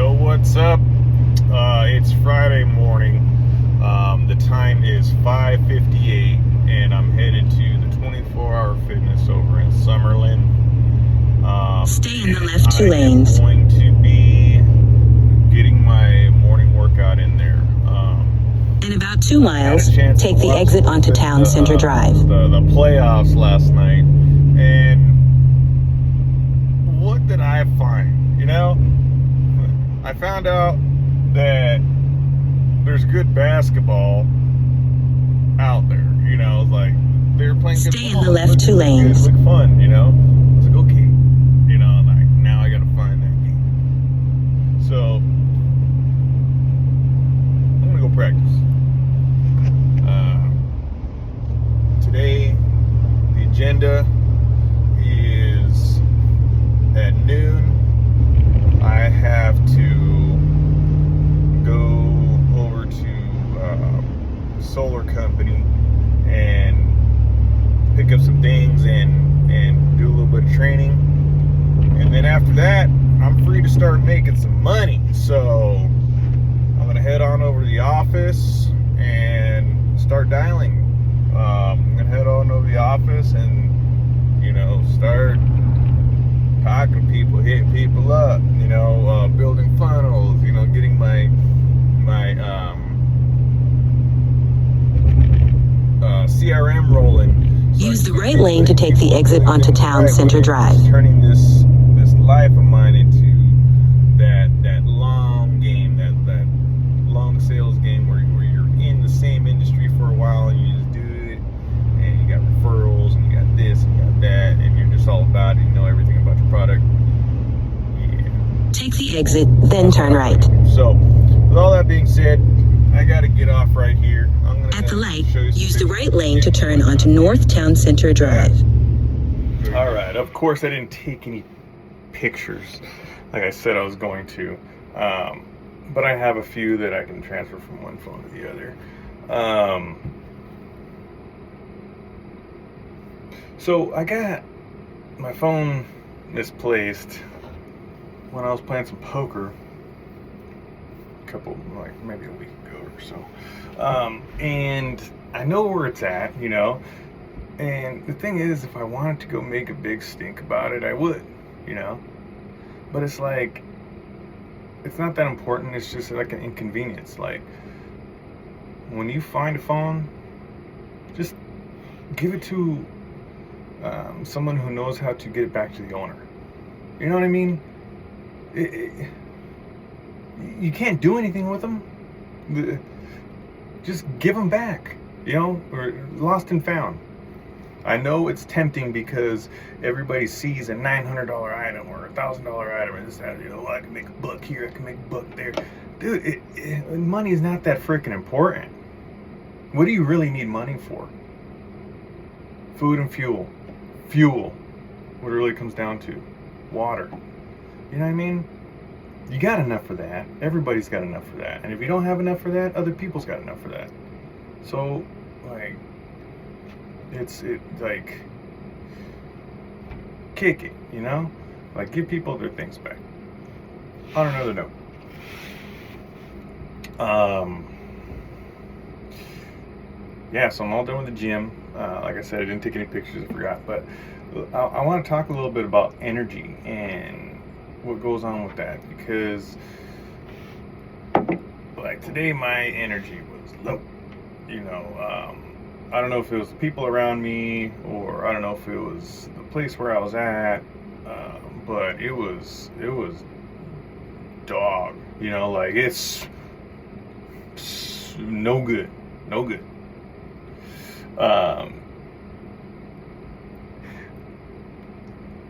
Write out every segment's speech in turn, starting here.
Yo, what's up? It's Friday morning. The time is 5:58, and I'm headed to the 24-hour fitness over in Summerlin. Stay in the left 2 lanes. I'm going to be getting my morning workout in there. In about 2 miles, I had a chance take to the watch exit onto Town Center Drive. The playoffs last night, and what did I find? I found out that there's good basketball out there. Like they're playing good Stay in ball. the left 2 lanes. It looked fun. It's like, okay, like now I gotta find that game. So I'm gonna go practice. Today, the agenda is at noon. I have to go over to solar company and pick up some things and do a little bit of training. And then after that, I'm free to start making some money. So I'm going to head on over to the office and start dialing. I'm going to head on over to the office and, start talking to people, hitting people up, building funnels, getting my CRM rolling. Use the right lane to take the exit onto Town Center Drive. Turning this life of mine into that long game, that long sales game where you're in the same industry for a while and you just do it, and you got referrals and you got this and you got that, and you're just all about it. You know everything about your product. Take the exit, then turn right. So, with all that being said, I got to get off right here. At the light, use the right lane to turn onto North Town Center Drive. All right. Of course, I didn't take any pictures like I said I was going to. But I have a few that I can transfer from one phone to the other. So I got my phone misplaced when I was playing some poker maybe a week ago or so. And I know where it's at, and the thing is, if I wanted to go make a big stink about it, I would, but it's like, it's not that important. It's just like an inconvenience. Like, when you find a phone, just give it to someone who knows how to get it back to the owner. You know what I mean? You can't do anything with them. Just give them back, or lost and found. I know it's tempting because everybody sees a $900 item or a $1,000 item and this, that, I can make a buck here, I can make a buck there. Dude, money is not that freaking important. What do you really need money for? Food and fuel. Fuel. What it really comes down to. Water. You know what I mean? You got enough for that. Everybody's got enough for that. And if you don't have enough for that, other people's got enough for that. So, kick it, give people their things back. On another note, so I'm all done with the gym. Like I said, I didn't take any pictures, I forgot, but I want to talk a little bit about energy and what goes on with that, because today my energy was low. I don't know if it was the people around me, or I don't know if it was the place where I was at, but it was dog. It's no good.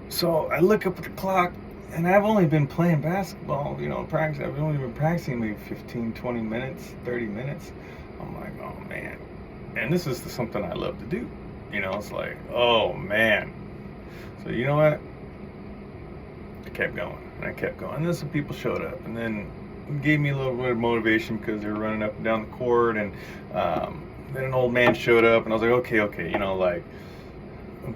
So I look up at the clock, and I've only been playing basketball, practice. I've only been practicing maybe 15, 20 minutes, 30 minutes. I'm like, oh man. And this is something I love to do. It's like, oh man. So you know what? I kept going, and I kept going. And then some people showed up, and then gave me a little bit of motivation because they were running up and down the court. And then an old man showed up, and I was like, okay,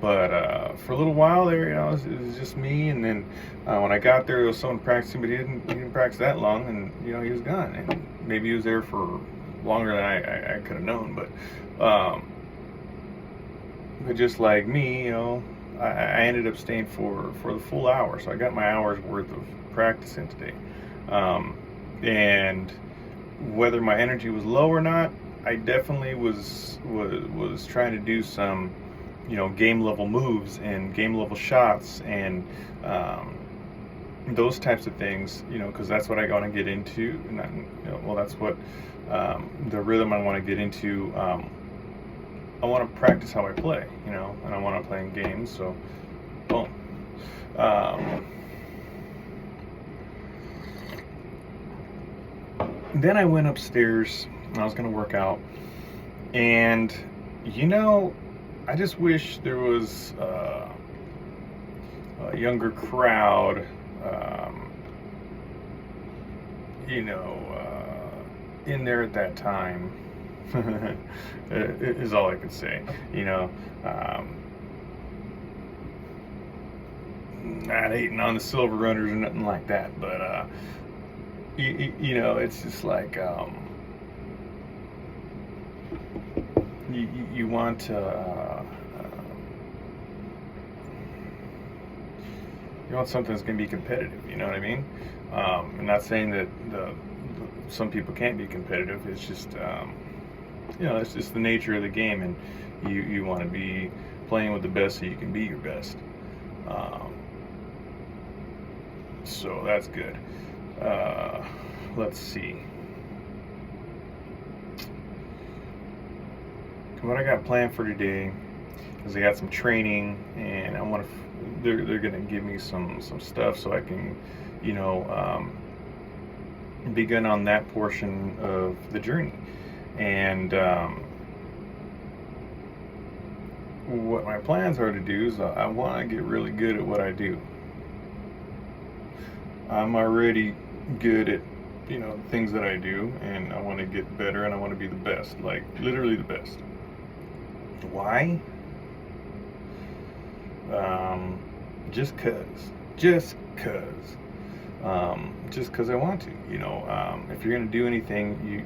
But for a little while there, it was just me. And then when I got there, there was someone practicing, but he didn't practice that long, and he was gone. And maybe he was there for longer than I could have known. But just like me, I ended up staying for the full hour, so I got my hour's worth of practice in today. And whether my energy was low or not, I definitely was trying to do some, game level moves and game level shots and those types of things, because that's what I want to get into. And that's what the rhythm I want to get into. I want to practice how I play, and I want to play in games. So, boom. Then I went upstairs. I was going to work out, and I just wish there was a younger crowd, in there at that time. Is all I could say. Not hating on the Silver Runners or nothing like that, but it's just like you want to you want something that's going to be competitive. You know what I mean? I'm not saying that some people can't be competitive. It's just it's just the nature of the game, and you want to be playing with the best so you can be your best. So that's good. Let's see. What I got planned for today is I got some training, and I want to. They're gonna give me some stuff so I can, begin on that portion of the journey. And what my plans are to do is I want to get really good at what I do. I'm already good at things that I do, and I want to get better, and I want to be the best, like literally the best. Why? Just cause I want to. If you're gonna do anything,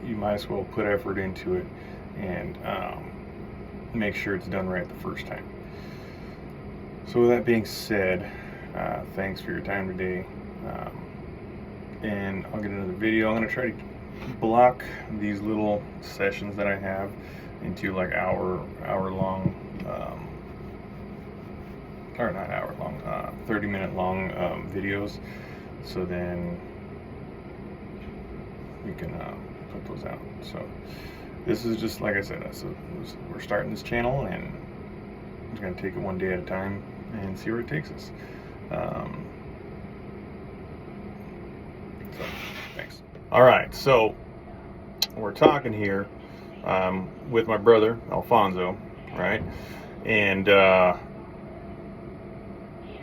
you might as well put effort into it, and make sure it's done right the first time. So with that being said, thanks for your time today, and I'll get another video. I'm gonna try to block these little sessions that I have into like hour long, or not hour long, 30-minute long videos, so then we can put those out. So this is just, like I said, we're starting this channel, and I'm going to take it one day at a time and see where it takes us. So thanks. All right, so we're talking here with my brother Alfonso, right? And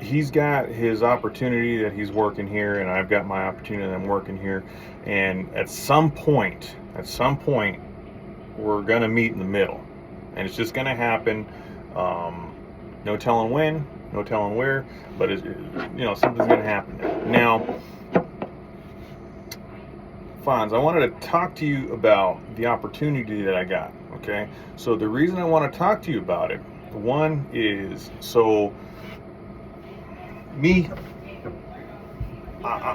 he's got his opportunity that he's working here, and I've got my opportunity that I'm working here. And at some point, we're gonna meet in the middle, and it's just gonna happen. No telling when, no telling where, but something's gonna happen there. Now, Fonz, I wanted to talk to you about the opportunity that I got. Okay, so the reason I want to talk to you about it, one is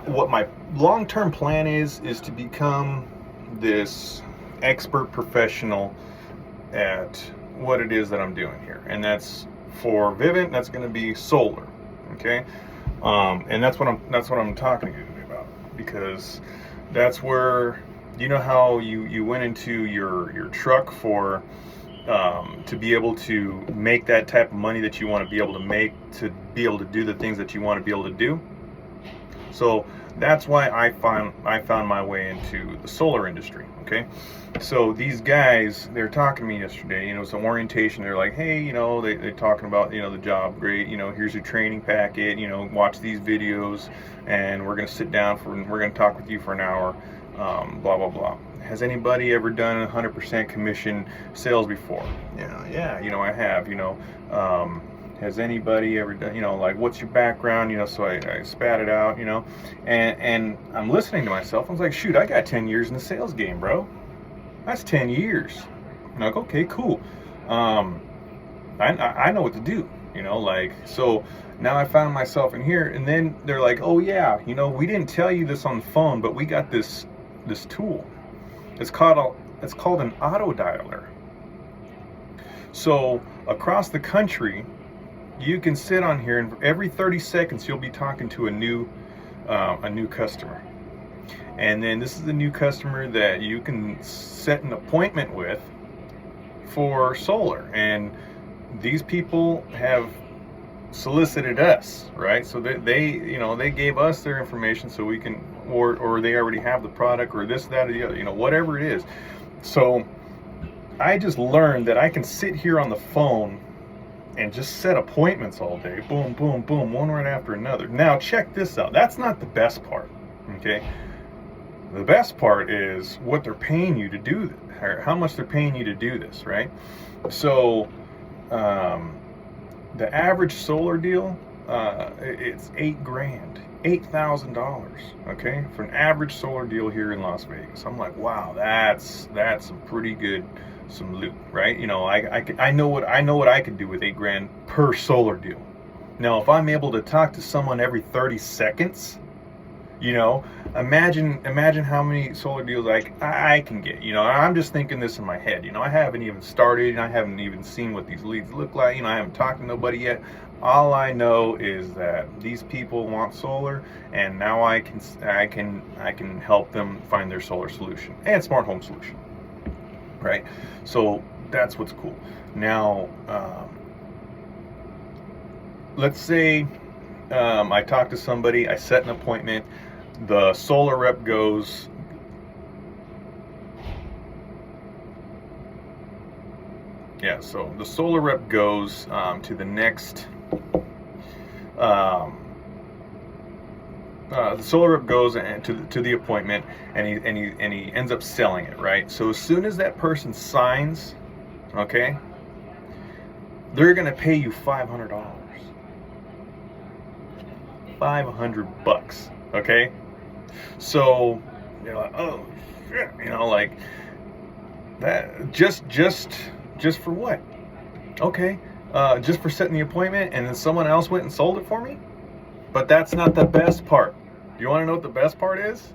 what my long-term plan is to become this expert professional at what it is that I'm doing here, and that's for Vivint. That's going to be solar, okay, and that's what I'm talking to you about, because that's where, how you went into your truck for to be able to make that type of money that you want to be able to make, to be able to do the things that you want to be able to do. So that's why I found my way into the solar industry. Okay, so these guys, they're talking to me yesterday, some orientation. They're like, hey, they're talking about, the job, great, here's your training packet, watch these videos, and we're going to sit down we're going to talk with you for an hour, blah, blah, blah. has anybody ever done 100% commission sales before? Yeah, I have. Has anybody ever done, like, what's your background? So I spat it out, and I'm listening to myself. I was like, shoot, I got 10 years in the sales game, bro. That's 10 years. And I'm like, okay, cool. I know what to do, so now I found myself in here, and then they're like, oh yeah, we didn't tell you this on the phone, but we got this tool. It's called an auto dialer. So across the country, you can sit on here, and every 30 seconds you'll be talking to a new customer. And then this is the new customer that you can set an appointment with for solar. And these people have solicited us, right? So they gave us their information so we can, or they already have the product, or this, that, or the other, whatever it is. So I just learned that I can sit here on the phone and just set appointments all day. Boom, boom, boom, one right after another. Now check this out. That's not the best part, okay? The best part is what they're paying you to do, or how much they're paying you to do this, right? So the average solar deal, it's $8,000, $8,000, okay, for an average solar deal here in Las Vegas. I'm like, wow, that's some pretty good, some loot, right? I know what I could do with $8,000 per solar deal. Now, if I'm able to talk to someone every 30 seconds, imagine how many solar deals I can get. I'm just thinking this in my head. I haven't even started, and I haven't even seen what these leads look like. I haven't talked to nobody yet. All I know is that these people want solar, and now I can help them find their solar solution and smart home solution. Right? So that's what's cool. Now, let's say I talk to somebody, I set an appointment, the solar rep goes, so the solar rep goes to the next, the solar rep goes to the appointment, and he ends up selling it, right? So as soon as that person signs, okay, they're gonna pay you $500. $500, okay? So you're like, oh shit, like that, just for what? Okay, just for setting the appointment, and then someone else went and sold it for me? But that's not the best part. You want to know what the best part is?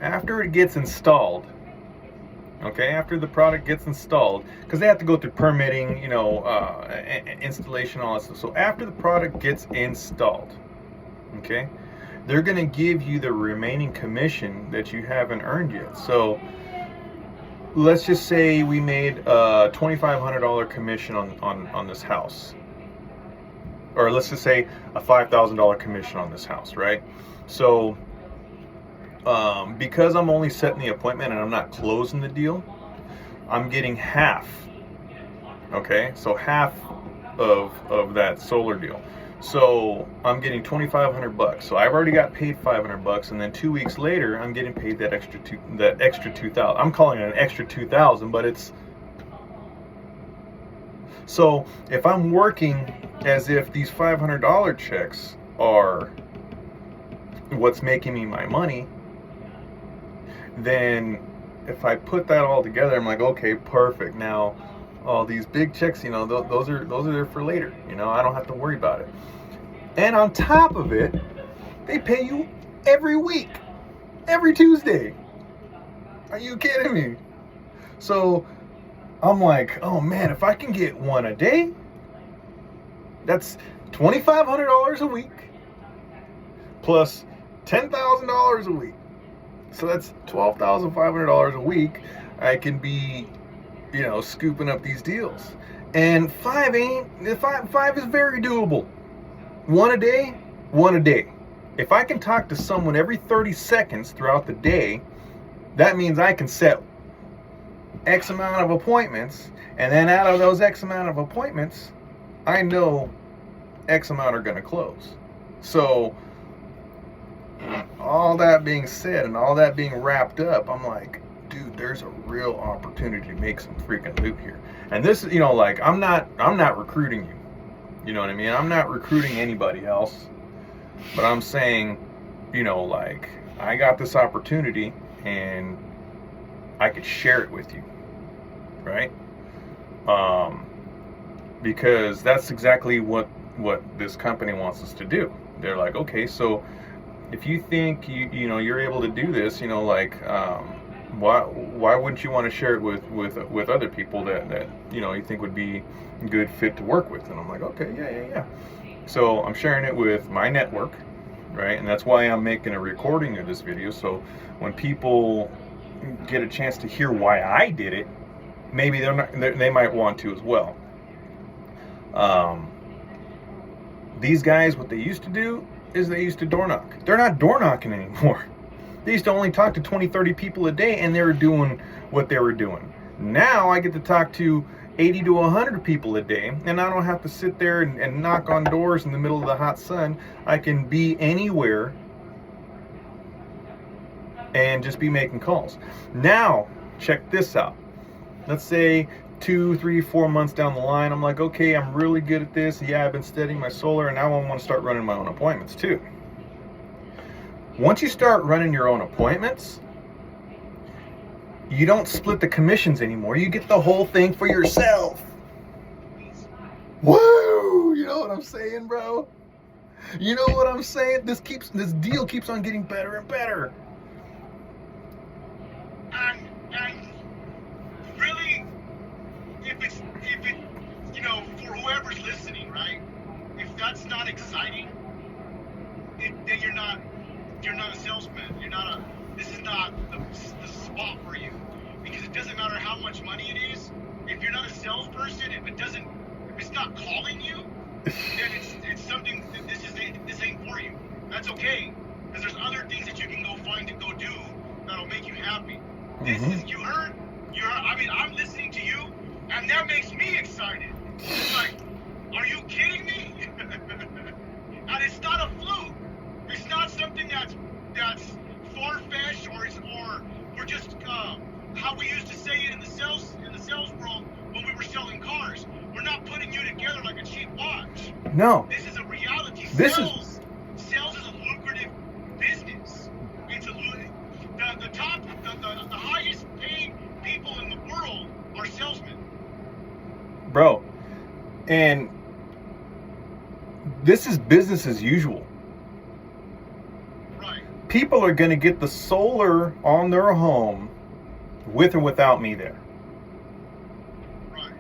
After it gets installed, okay, after the product gets installed, because they have to go through permitting, installation, all that stuff. So after the product gets installed, okay, they're going to give you the remaining commission that you haven't earned yet. So let's just say we made a $2,500 commission on this house. Or let's just say a $5,000 commission on this house, right? So because I'm only setting the appointment and I'm not closing the deal, I'm getting half. Okay, so half of that solar deal. So I'm getting $2,500. So I've already got paid $500, and then 2 weeks later, I'm getting paid that extra $2,000. I'm calling it an extra $2,000, but it's, so if I'm working as if these $500 checks are what's making me my money, then if I put that all together, I'm like, okay, perfect. Now all these big checks, those are there for later. I don't have to worry about it. And on top of it, they pay you every week, every Tuesday. Are you kidding me? So I'm like, oh man, if I can get one a day, that's $2,500 a week plus $10,000 a week. So that's $12,500 a week. I can be, scooping up these deals. And five is very doable. One a day. If I can talk to someone every 30 seconds throughout the day, that means I can set X amount of appointments, and then out of those X amount of appointments, I know X amount are going to close. So all that being said and all that being wrapped up, I'm like, dude, there's a real opportunity to make some freaking loot here. And this, like, I'm not recruiting you. You know what I mean? I'm not recruiting anybody else. But I'm saying, like, I got this opportunity and I could share it with you. Right? Because that's exactly what this company wants us to do. They're like, okay, so if you think you're able to do this, why wouldn't you want to share it with other people that you think would be a good fit to work with? And I'm like, okay, yeah. So I'm sharing it with my network, right? And that's why I'm making a recording of this video. So when people get a chance to hear why I did it, maybe they might want to as well. These guys, what they used to do is they used to door knock. They're not door knocking anymore. They used to only talk to 20, 30 people a day, and they were doing what they were doing. Now I get to talk to 80 to 100 people a day, and I don't have to sit there and knock on doors in the middle of the hot sun. I can be anywhere and just be making calls. Now, check this out. Let's say 2, 3, 4 months down the line, I'm like, okay, I'm really good at this. Yeah, I've been studying my solar, and now I want to start running my own appointments too. Once you start running your own appointments, you don't split the commissions anymore. You get the whole thing for yourself. Woo! You know what I'm saying, bro? You know what I'm saying? This deal keeps on getting better and better. And really, if it, for whoever's listening, right? If that's not exciting, then you're not a salesman. This is not the spot for you, because it doesn't matter how much money it is. If you're not a salesperson, if it's not calling you, then it's something that this ain't for you. That's okay, because there's other things that you can go find and go do that'll make you happy. This is you heard. I mean, I'm listening to you, and that makes me excited. It's like, are you kidding me? And it's not a fluke. It's not something that's far-fetched or we're just how we used to say it in the sales world when we were selling cars. We're not putting you together like a cheap watch. No. This is a reality. Sales is a lucrative business. It's the highest paid people in the world are salesmen. Bro, and this is business as usual. Right. People are going to get the solar on their home with or without me there. Right.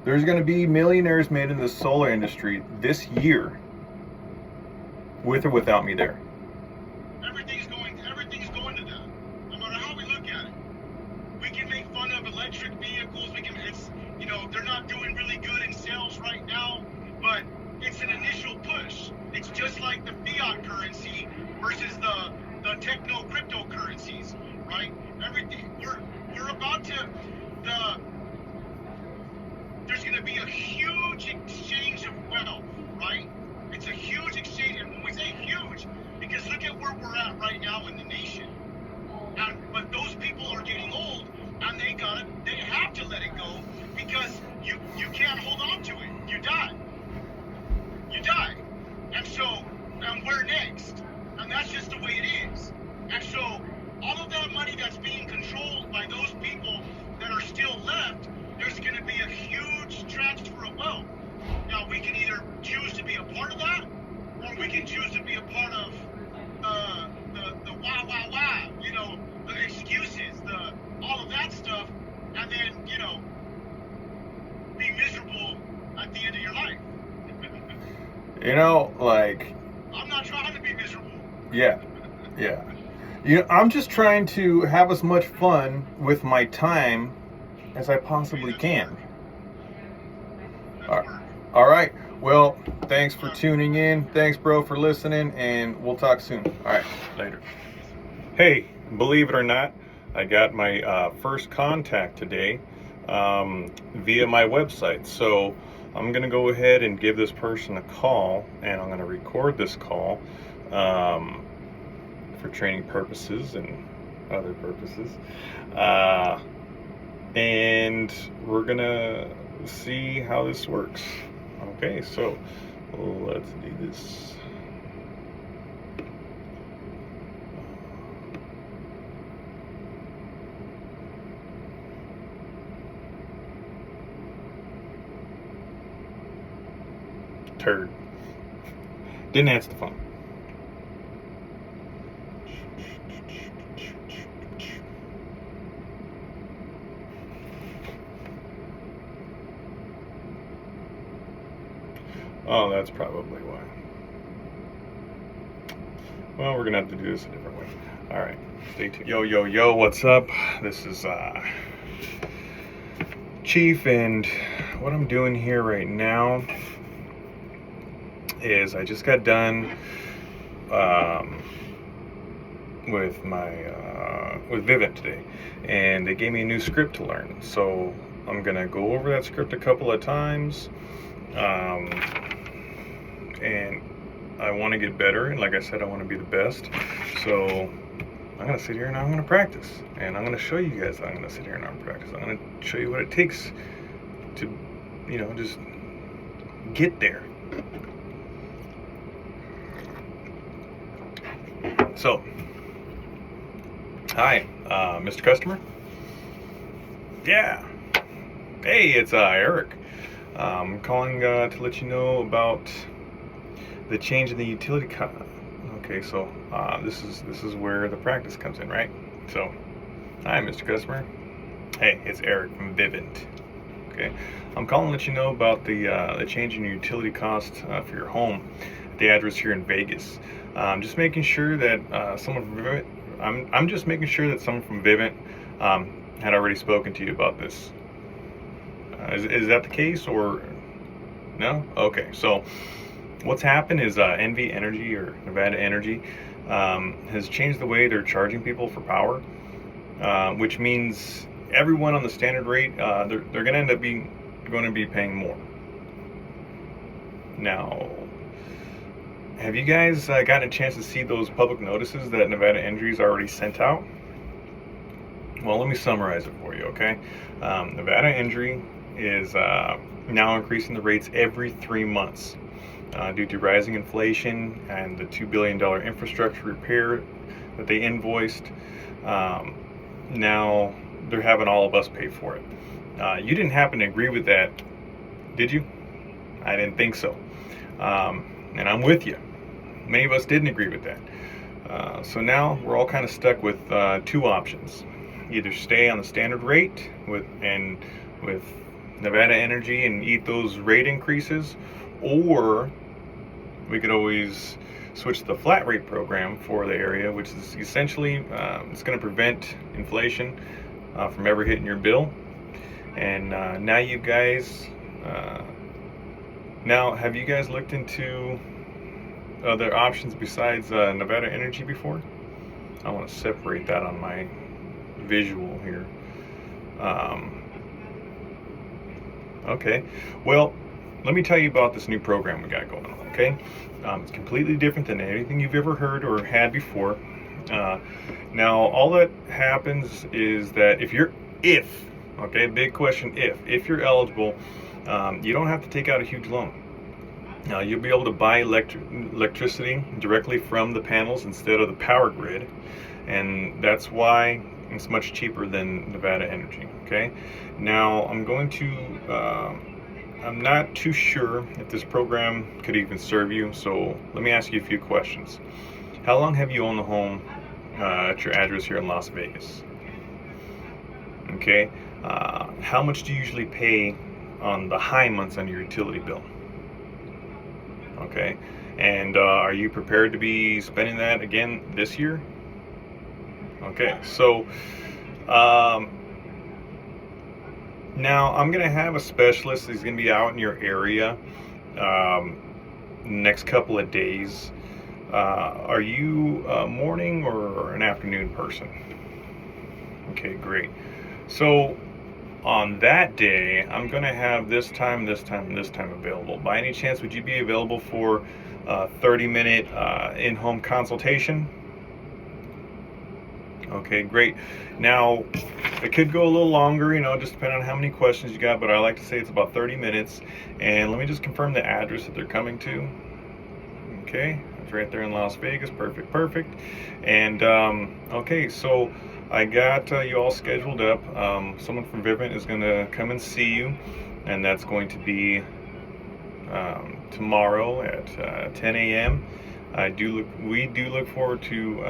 There's going to be millionaires made in the solar industry this year with or without me there. Everything's going to that. No matter how we look at it. We can make fun of electric vehicles. They're not doing really good in sales right now, but it's an initial push. It's just like the fiat currency versus the techno cryptocurrencies, right? Everything we're about to there's going to be a huge exchange of wealth, right? It's a huge exchange, and when we say huge, because look at where we're at right now in the nation. But those people are getting old, and they have to let it go, because you can't hold on to it. You die. And we're next. And that's just the way it is. And so all of that money that's being controlled by those people that are still left, there's going to be a huge transfer of wealth. Now, we can either choose to be a part of that, or we can choose to be a part of the the excuses, all of that stuff, and then, be miserable at the end of your life. I'm not trying to be miserable. Yeah. I'm just trying to have as much fun with my time as I possibly can. All right. Well, thanks for tuning in. Thanks, bro, for listening, and we'll talk soon. All right. Later. Hey, believe it or not, I got my first contact today via my website. So I'm going to go ahead and give this person a call, and I'm going to record this call. for training purposes and other purposes. And we're gonna see how this works. Okay, so let's do this. Turd. Didn't answer the phone. Oh, that's probably why. Well, we're gonna have to do this a different way. All right, stay tuned. Yo, what's up? This is Chief, and what I'm doing here right now is I just got done with my with Vivint today, and they gave me a new script to learn. So I'm gonna go over that script a couple of times, and I want to get better. And like I said, I want to be the best. So I'm gonna sit here and I'm gonna practice, and I'm gonna show you guys how I'm gonna sit here and I'm gonna practice. I'm gonna show you what it takes to, just get there. So, hi, Mr. Customer. Yeah. Hey, it's Eric. I'm calling to let you know about the change in the utility cost. Okay, so this is where the practice comes in, right? So, hi, Mr. Customer. Hey, it's Eric from Vivint. Okay, I'm calling to let you know about the change in your utility cost for your home. The address here in Vegas. Just making sure that someone from Vivint. I'm just making sure that someone from Vivint had already spoken to you about this. Is that the case, or no? Okay, so what's happened is NV Energy, or Nevada Energy, has changed the way they're charging people for power, which means everyone on the standard rate, they're going to end up going to be paying more. Now, have you guys gotten a chance to see those public notices that Nevada Energy's already sent out? Well, let me summarize it for you, okay? Nevada Energy is now increasing the rates every 3 months due to rising inflation and the $2 billion infrastructure repair that they invoiced. Now they're having all of us pay for it. You didn't happen to agree with that, did you? I didn't think so. And I'm with you. Many of us didn't agree with that. So now we're all kind of stuck with two options. Either stay on the standard rate with Nevada Energy and eat those rate increases, or we could always switch to the flat rate program for the area, which is essentially it's going to prevent inflation from ever hitting your bill. And now you guys, have you guys looked into other options besides Nevada Energy before? I want to separate that on my visual here. Okay, well, let me tell you about this new program we got going on, okay? It's completely different than anything you've ever heard or had before. Now, all that happens is that if big question, if you're eligible, you don't have to take out a huge loan. You'll be able to buy electricity directly from the panels instead of the power grid, and that's why it's much cheaper than Nevada Energy. Okay, now I'm not too sure if this program could even serve you, so let me ask you a few questions. How long have you owned the home at your address here in Las Vegas? Okay, how much do you usually pay on the high months on your utility bill? Okay, and are you prepared to be spending that again this year? Okay, so now I'm going to have a specialist. He's going to be out in your area next couple of days. Are you a morning or an afternoon person? Okay, great. So on that day, I'm going to have this time available. By any chance, would you be available for a 30-minute in-home consultation? Okay, great. Now, it could go a little longer, just depending on how many questions you got, but I like to say it's about 30 minutes. And let me just confirm the address that they're coming to. Okay, it's right there in Las Vegas. Perfect, perfect. And, okay, so I got you all scheduled up. Someone from Vivint is going to come and see you, and that's going to be tomorrow at 10 a.m. We do look forward to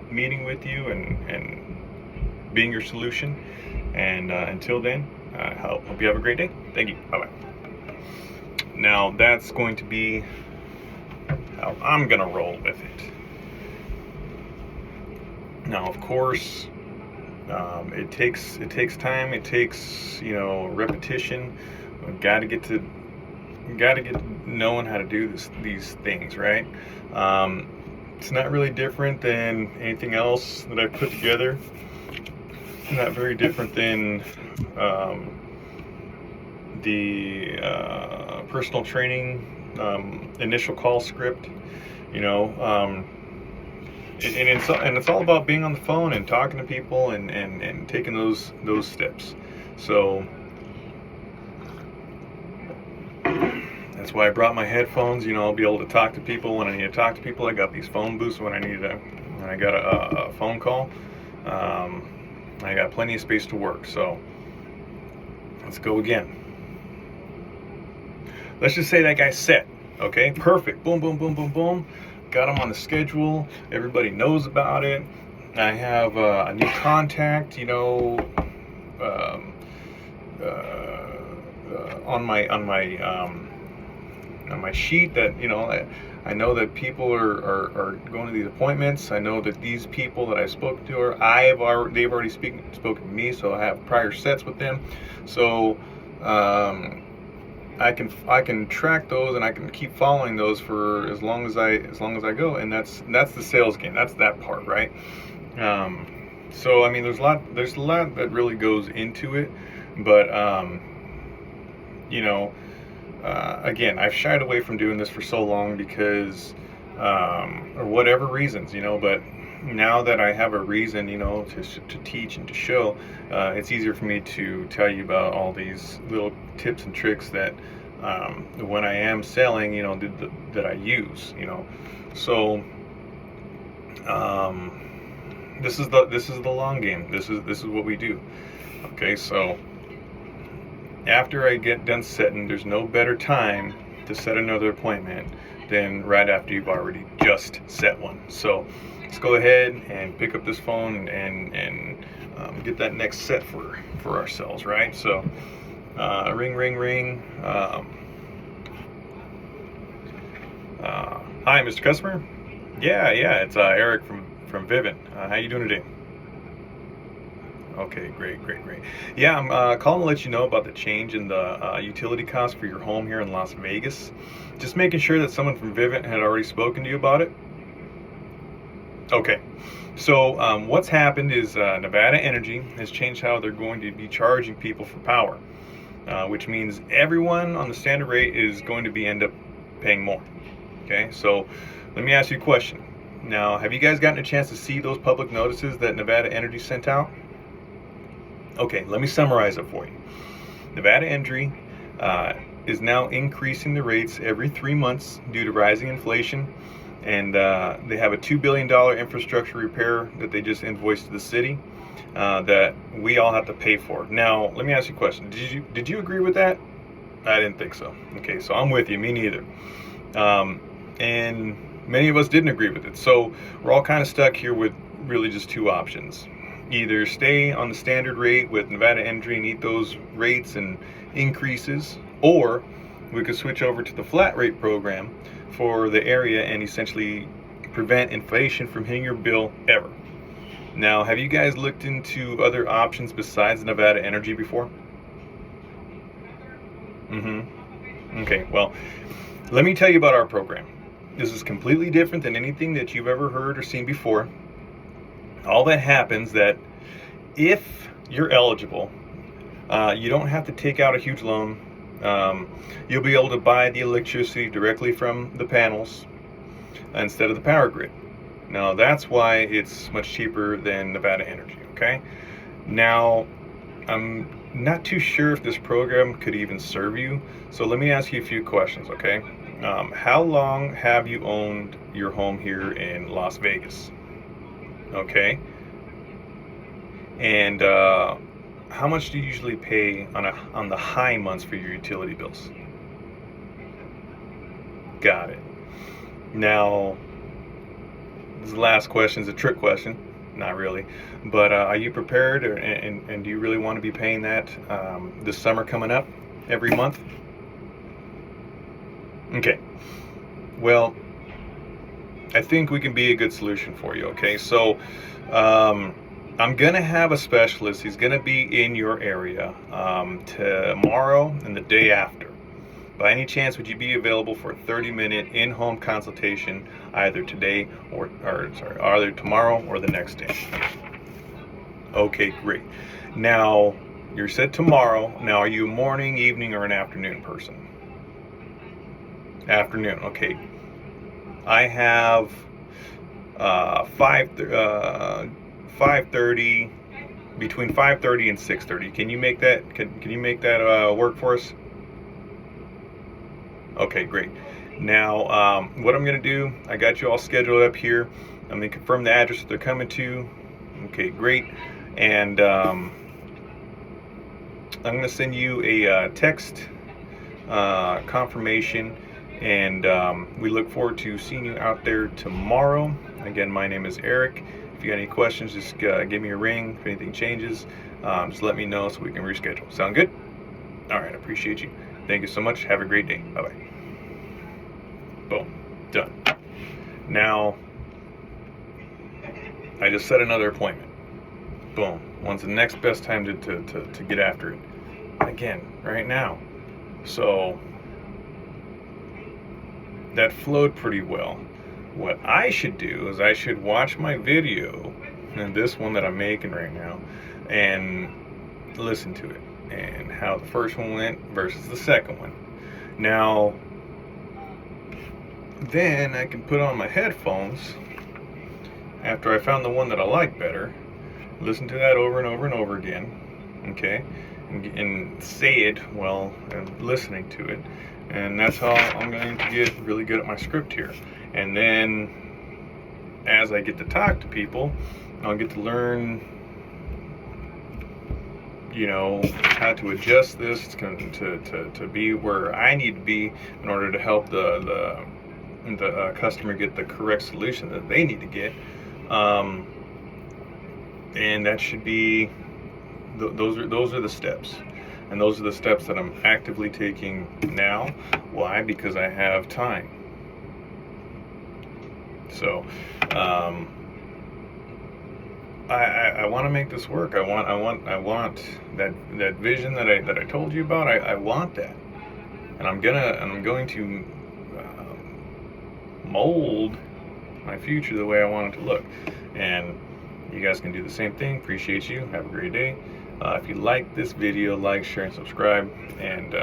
meeting with you and being your solution. And until then, hope you have a great day. Thank you. Bye bye. Now that's going to be how I'm gonna roll with it. Now, of course, it takes time. It takes repetition. We've got to get knowing how to do these things, right? It's not really different than anything else that I've put together. Not very different than the personal training initial call script, and it's all about being on the phone and talking to people and taking those steps. So that's why I brought my headphones. I'll be able to talk to people when I need to talk to people. I got these phone booths when I got a phone call. I got plenty of space to work. So let's go again. Let's just say that guy's set. Okay, perfect. Boom, boom, boom, boom, boom. Got him on the schedule. Everybody knows about it. I have a new contact, on my sheet that I know that people are going to these appointments. I know that these people that I spoke to they've already spoken to me, so I have prior sets with them. So I can track those, and I can keep following those for as long as I go, and that's the sales game. That's that part, right? So I mean, there's a lot that really goes into it, but again, I've shied away from doing this for so long because or whatever reasons, but now that I have a reason, to teach and to show, it's easier for me to tell you about all these little tips and tricks that when I am selling, that I use, So this is the long game. This is what we do. Okay, so after I get done setting, there's no better time to set another appointment than right after you've already just set one. So let's go ahead and pick up this phone and get that next set for ourselves, right? So ring, ring, ring. Hi, Mr. Customer. Yeah, it's Eric from Vivint. How you doing today? Okay, great. Yeah, I'm calling to let you know about the change in the utility cost for your home here in Las Vegas. Just making sure that someone from Vivint had already spoken to you about it. Okay, so what's happened is Nevada Energy has changed how they're going to be charging people for power, which means everyone on the standard rate is going to end up paying more. Okay, so let me ask you a question. Now, have you guys gotten a chance to see those public notices that Nevada Energy sent out? Okay, let me summarize it for you. Nevada Energy is now increasing the rates every 3 months due to rising inflation, and they have a $2 billion infrastructure repair that they just invoiced to the city that we all have to pay for. Now, let me ask you a question. Did you agree with that? I didn't think so. Okay, so I'm with you. Me neither. And many of us didn't agree with it. So we're all kind of stuck here with really just two options. Either stay on the standard rate with Nevada Energy and eat those rates and increases, or we could switch over to the flat rate program for the area and essentially prevent inflation from hitting your bill ever. Now, have you guys looked into other options besides Nevada Energy before? Okay, well, let me tell you about our program. This is completely different than anything that you've ever heard or seen before. All that happens that if you're eligible, you don't have to take out a huge loan. You'll be able to buy the electricity directly from the panels instead of the power grid. Now that's why it's much cheaper than Nevada Energy, okay? Now, I'm not too sure if this program could even serve you, so let me ask you a few questions, okay? How long have you owned your home here in Las Vegas? Okay? And how much do you usually pay on the high months for your utility bills? Got it. Now, this last question is a trick question. Not really, but are you prepared, and do you really want to be paying that this summer coming up every month? Okay. Well, I think we can be a good solution for you. Okay, so I'm gonna have a specialist. He's gonna be in your area tomorrow and the day after. By any chance, would you be available for a 30-minute in-home consultation either today either tomorrow or the next day? Okay, great. Now, you said tomorrow. Now, are you a morning, evening, or an afternoon person? Afternoon, okay. I have 5:30, between 5:30 and 6:30. Can you make that? Can you make that work for us? Okay, great. Now, what I'm going to do, I got you all scheduled up here. I'm going to confirm the address that they're coming to. Okay, great. And I'm going to send you a text confirmation. And we look forward to seeing you out there tomorrow. Again, my name is Eric. If you got any questions, just give me a ring. If anything changes, just let me know so we can reschedule. Sound good? All right, I appreciate you. Thank you so much. Have a great day. Bye-bye. Boom. Done. Now, I just set another appointment. Boom. When's the next best time to get after it? Again, right now. So, that flowed pretty well. What I should do is I should watch my video, and this one that I'm making right now, and listen to it, and how the first one went versus the second one. Now, then I can put on my headphones after I found the one that I like better, listen to that over and over and over again, okay, and say it while I'm listening to it. And that's how I'm going to get really good at my script here. And then as I get to talk to people, I'll get to learn, you know, how to adjust this to be where I need to be in order to help the customer get the correct solution that they need to get. And that should be, those are the steps. And those are the steps that I'm actively taking now. Why? Because I have time. So, I want to make this work. I want that vision that I told you about. I want that, and I'm going to mold my future the way I want it to look. And you guys can do the same thing. Appreciate you. Have a great day. If you like this video, like, share, and subscribe. And